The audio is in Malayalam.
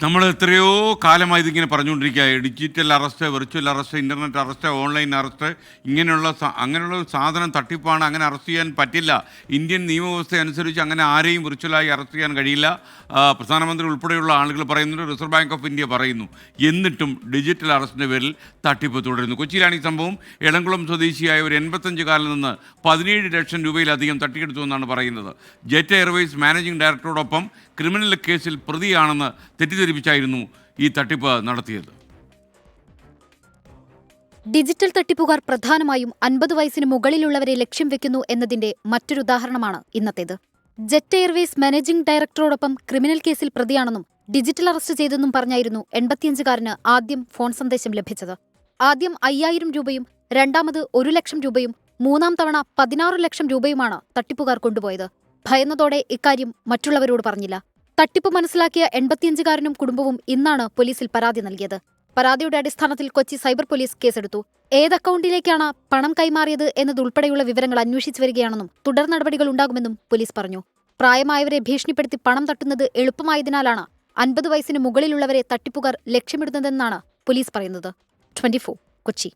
നമ്മൾ എത്രയോ കാലമായി ഇതിങ്ങനെ പറഞ്ഞുകൊണ്ടിരിക്കുക. Digital arrest, virtual arrest, internet arrest, online arrest, അങ്ങനെയുള്ള ഒരു സാധനം തട്ടിപ്പാണ്. അങ്ങനെ അറസ്റ്റ് ചെയ്യാൻ പറ്റില്ല. ഇന്ത്യൻ നിയമവ്യവസ്ഥ അനുസരിച്ച് അങ്ങനെ ആരെയും വിർച്വലായി അറസ്റ്റ് ചെയ്യാൻ കഴിയില്ല. പ്രധാനമന്ത്രി ഉൾപ്പെടെയുള്ള ആളുകൾ പറയുന്നുണ്ട്, റിസർവ് ബാങ്ക് ഓഫ് ഇന്ത്യ പറയുന്നു. എന്നിട്ടും ഡിജിറ്റൽ അറസ്റ്റിൻ്റെ പേരിൽ തട്ടിപ്പ് തുടരുന്നു. കൊച്ചിയിലാണ് ഈ സംഭവം. എളംകുളം സ്വദേശിയായ ഒരു 85-കാരിൽ നിന്ന് 17 ലക്ഷം രൂപയിലധികം തട്ടിയെടുത്തു എന്നാണ് പറയുന്നത്. ജെറ്റ് എയർവേസ് മാനേജിംഗ് ഡയറക്ടറോടൊപ്പം ക്രിമിനൽ കേസിൽ പ്രതിയാണെന്ന് തെറ്റിദ്ധരിപ്പിച്ചായിരുന്നു ഈ തട്ടിപ്പ് നടത്തിയത്. ഡിജിറ്റൽ തട്ടിപ്പുകാർ പ്രധാനമായും 50 വയസ്സിന് മുകളിലുള്ളവരെ ലക്ഷ്യം വെക്കുന്നു എന്നതിന്റെ മറ്റൊരു ഉദാഹരണമാണ് ഇന്നത്തേത്. ജെറ്റ് എയർവേസ് മാനേജിംഗ് ഡയറക്ടറോടൊപ്പം ക്രിമിനൽ കേസിൽ പ്രതിയാണെന്നും ഡിജിറ്റൽ അറസ്റ്റ് ചെയ്തെന്നും പറഞ്ഞായിരുന്നു 85-കാരന് ആദ്യം ഫോൺ സന്ദേശം ലഭിച്ചത്. ആദ്യം 5000 രൂപയും രണ്ടാമത് 1 ലക്ഷം രൂപയും മൂന്നാം തവണ 16 ലക്ഷം രൂപയുമാണ് തട്ടിപ്പുകാർ കൊണ്ടുപോയത്. ഭയന്നതോടെ ഇക്കാര്യം മറ്റുള്ളവരോട് പറഞ്ഞില്ല. തട്ടിപ്പ് മനസ്സിലാക്കിയ 85-കാരനും കുടുംബവും ഇന്നാണ് പോലീസിൽ പരാതി നൽകിയത്. പരാതിയുടെ അടിസ്ഥാനത്തിൽ കൊച്ചി സൈബർ പോലീസ് കേസെടുത്തു. ഏത് അക്കൗണ്ടിലേക്കാണ് പണം കൈമാറിയത് എന്നതുൾപ്പെടെയുള്ള വിവരങ്ങൾ അന്വേഷിച്ചു വരികയാണെന്നും തുടർ നടപടികൾ ഉണ്ടാകുമെന്നും പോലീസ് പറഞ്ഞു. പ്രായമായവരെ ഭീഷണിപ്പെടുത്തി പണം തട്ടുന്നത് എളുപ്പമായതിനാലാണ് 50 വയസ്സിന് മുകളിലുള്ളവരെ തട്ടിപ്പുകാർ ലക്ഷ്യമിടുന്നതെന്നാണ് പോലീസ് പറയുന്നത്. 24 കൊച്ചി.